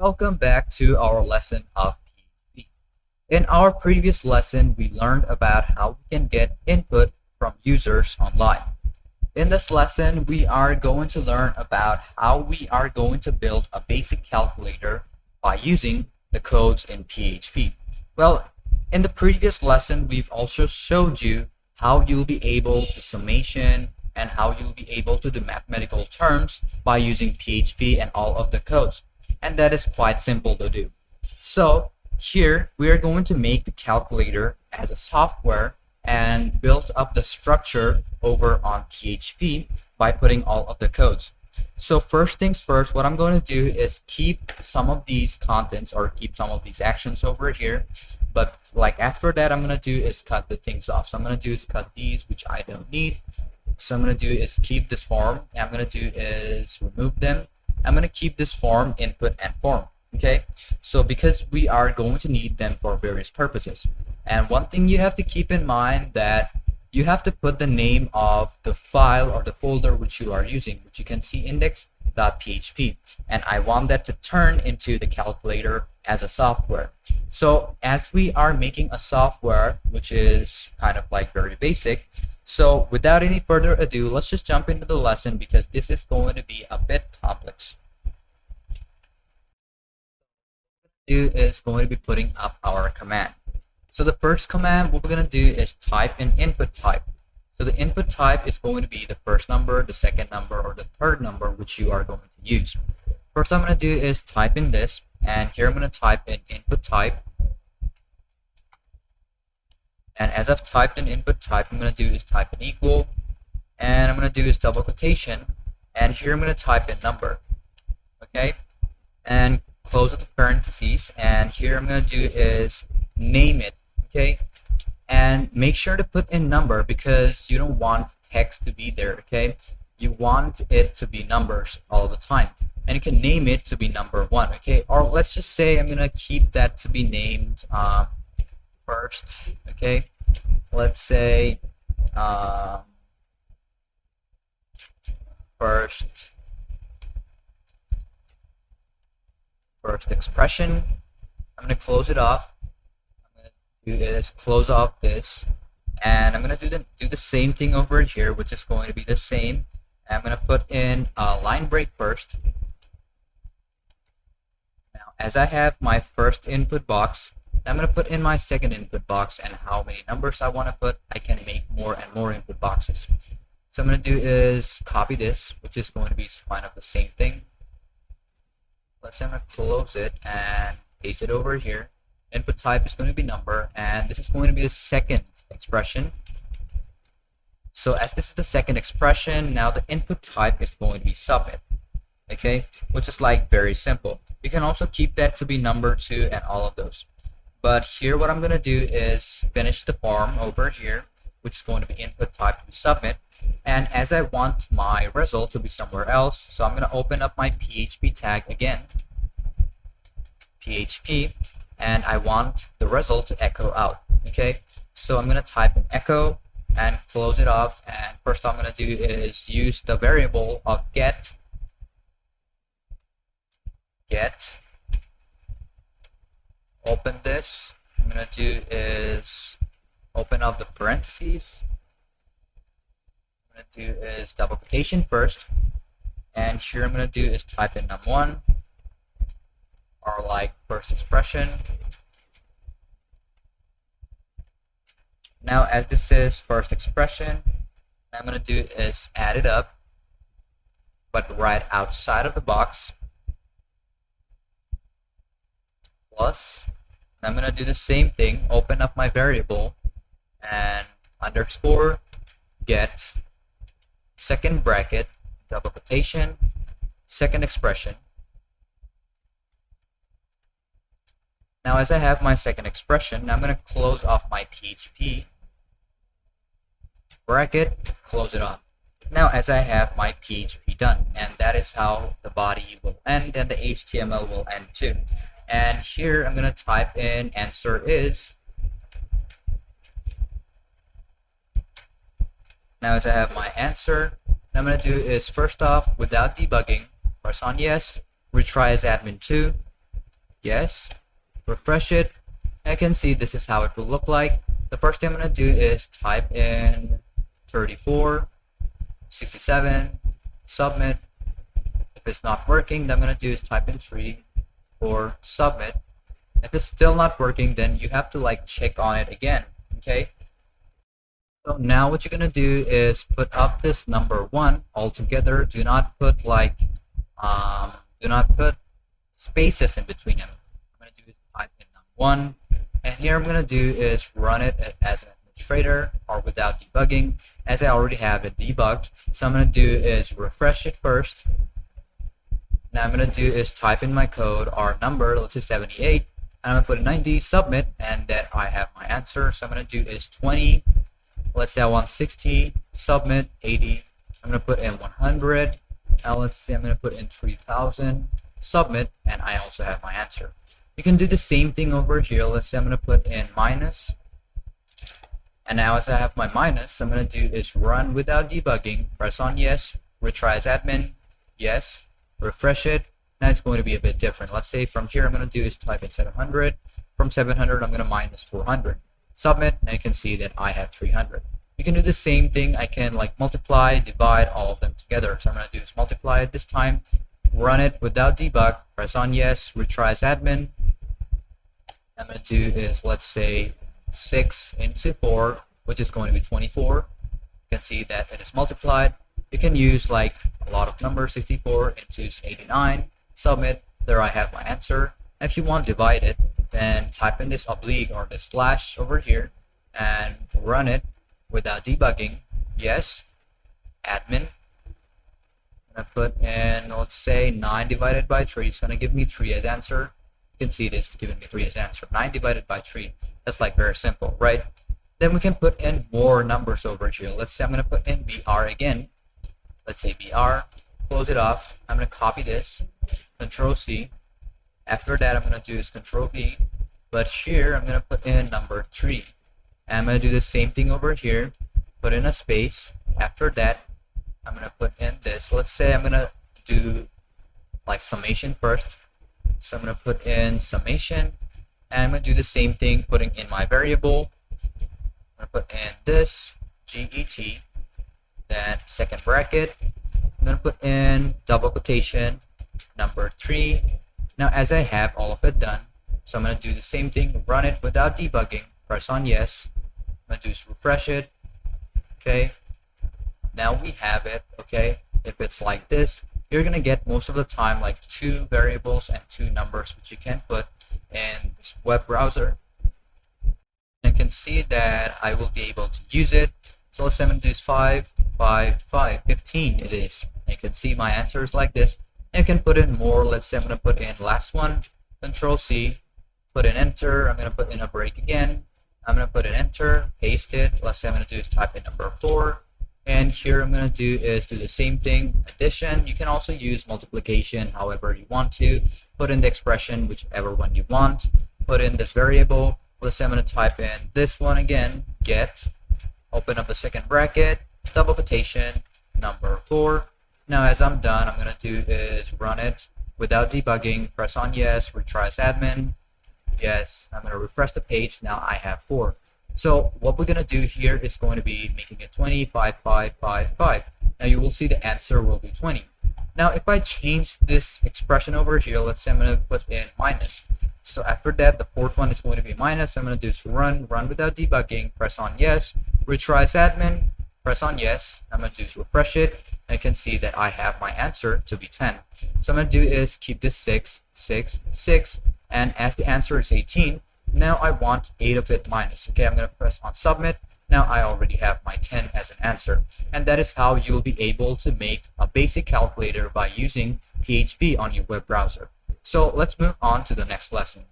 Welcome back to our lesson of PHP. In our previous lesson, we learned about how we can get input from users online. In this lesson, we are going to learn about how we are going to build a basic calculator by using the codes in PHP. Well, in the previous lesson, we've also showed you how you'll be able to summation and how you'll be able to do mathematical terms by using PHP and all of the codes. And that is quite simple to do. So here we are going to make the calculator as a software and build up the structure over on PHP by putting all of the codes. So first things first, what I'm going to do is keep some of these contents or keep some of these actions over here. But like after that, I'm going to do is cut the things off. So I'm going to do is cut these, which I don't need. So I'm going to do is keep this form. And I'm going to do is remove them. I'm going to keep this form, input, and form. Okay, so because we are going to need them for various purposes. And one thing you have to keep in mind that you have to put the name of the file or the folder which you are using, which you can see index.php. And I want that to turn into the calculator as a software. So as we are making a software, which is kind of like very basic, so without any further ado, let's just jump into the lesson because this is going to be a bit complex. Is going to be putting up our command. So the first command what we're going to do is type in input type. So the input type is going to be the first number, the second number, or the third number which you are going to use. First I'm going to do is type in this, and here I'm going to type in input type. And as I've typed in input type, I'm going to do is type in equal, and I'm going to do is double quotation, and here I'm going to type in number. Okay, and close the parentheses, and here I'm going to do is name it. Okay, and make sure to put in number because you don't want text to be there. Okay, you want it to be numbers all the time, and you can name it to be number 1. Okay, or let's just say I'm going to keep that to be named first. Okay, let's say first expression. I'm going to close it off. I'm going to do is close off this, and I'm going to do the same thing over here, which is going to be the same. I'm going to put in a line break first. Now as I have my first input box, I'm going to put in my second input box, and how many numbers I want to put, I can make more and more input boxes. So I'm going to do is copy this, which is going to be kind of the same thing. Let's say I'm going to close it and paste it over here. Input type is going to be number, and this is going to be the second expression. So as this is the second expression, now the input type is going to be submit. Okay, which is like very simple. You can also keep that to be number 2 and all of those. But here what I'm going to do is finish the form over here, which is going to be input type to be submit. And as I want my result to be somewhere else, so I'm going to open up my PHP tag again, PHP, and I want the result to echo out. Okay, so I'm going to type in echo and close it off. And first I'm going to do is use the variable of get. Open this. I'm going to do is open up the parentheses. I'm going to do is double quotation first, and here I'm going to do is type in num1 or like first expression. Now as this is first expression, I'm going to do is add it up, but right outside of the box, plus. I'm going to do the same thing, open up my variable and underscore get second bracket double quotation second expression. Now as I have my second expression, I'm going to close off my PHP bracket, close it off. Now as I have my PHP done, and that is how the body will end and the HTML will end too. And here I'm going to type in answer is. Now as I have my answer, what I'm going to do is first off, without debugging, press on yes, retry as admin2, yes, refresh it. I can see this is how it will look like. The first thing I'm going to do is type in 34, 67, submit. If it's not working, then I'm going to do is type in 3 for submit. If it's still not working, then you have to like check on it again. Okay. So now what you're going to do is put up this number 1 all together. Do not put like, do not put spaces in between them. I'm going to do is type in number 1. And here I'm going to do is run it as an administrator or without debugging, as I already have it debugged. So I'm going to do is refresh it first. Now I'm going to do is type in my code or number, let's say 78, and I'm going to put in 90, submit, and then I have my answer. So I'm going to do is 20, let's say I want 60, submit, 80, I'm going to put in 100, now let's say I'm going to put in 3000, submit, and I also have my answer. You can do the same thing over here. Let's say I'm going to put in minus, and now as I have my minus, I'm going to do is run without debugging, press on yes, retry as admin, yes, refresh it. Now it's going to be a bit different. Let's say from here I'm going to do is type in 700. From 700 I'm going to minus 400. Submit, and you can see that I have 300. You can do the same thing. I can like multiply, divide all of them together. So I'm going to do is multiply it this time, run it without debug, press on yes, retry as admin. I'm going to do is, let's say 6 into 4, which is going to be 24. You can see that it is multiplied. You can use like a lot of numbers, 64 into 89, submit, there I have my answer. And if you want to divide it, then type in this oblique or this slash over here and run it without debugging, yes, admin. I'm going to put in, let's say 9 divided by 3, it's going to give me 3 as answer. You can see it is giving me 3 as answer. 9 divided by 3, that's like very simple, right? Then we can put in more numbers over here. Let's say I'm going to put in BR again. Let's say BR, close it off. I'm going to copy this, Control C. After that, I'm going to do is Control V. But here, I'm going to put in number 3. And I'm going to do the same thing over here. Put in a space. After that, I'm going to put in this. Let's say I'm going to do like summation first. So I'm going to put in summation. And I'm going to do the same thing, putting in my variable. I'm going to put in this, GET. Then second bracket, I'm going to put in double quotation, number 3. Now as I have all of it done, so I'm going to do the same thing, run it without debugging, press on yes, I'm going to do is refresh it, okay, now we have it, okay. If it's like this, you're going to get most of the time like 2 variables and 2 numbers which you can put in this web browser. You can see that I will be able to use it. So let's say I'm going to do is 5, 5, 5, 15 it is. You can see my answer is like this. You can put in more. Let's say I'm going to put in last one, Control C, put in enter. I'm going to put in a break again. I'm going to put in enter, paste it. Let's say I'm going to do is type in number 4. And here I'm going to do is do the same thing, addition. You can also use multiplication however you want to. Put in the expression, whichever one you want. Put in this variable. Let's say I'm going to type in this one again, get. Open up the second bracket, double quotation, number 4. Now as I'm done, I'm going to do is run it without debugging, press on yes, retry as admin, yes, I'm going to refresh the page, now I have 4. So what we're going to do here is going to be making it 20, 5, 5, 5, 5. Now you will see the answer will be 20. Now if I change this expression over here, let's say I'm going to put in minus. So after that, the 4th one is going to be minus. I'm going to do is run without debugging, press on yes, retry as admin, press on yes. I'm going to do is refresh it. And you can see that I have my answer to be 10. So I'm going to do is keep this 6, 6, 6. And as the answer is 18, now I want 8 of it minus. Okay, I'm going to press on submit. Now I already have my 10 as an answer. And that is how you will be able to make a basic calculator by using PHP on your web browser. So let's move on to the next lesson.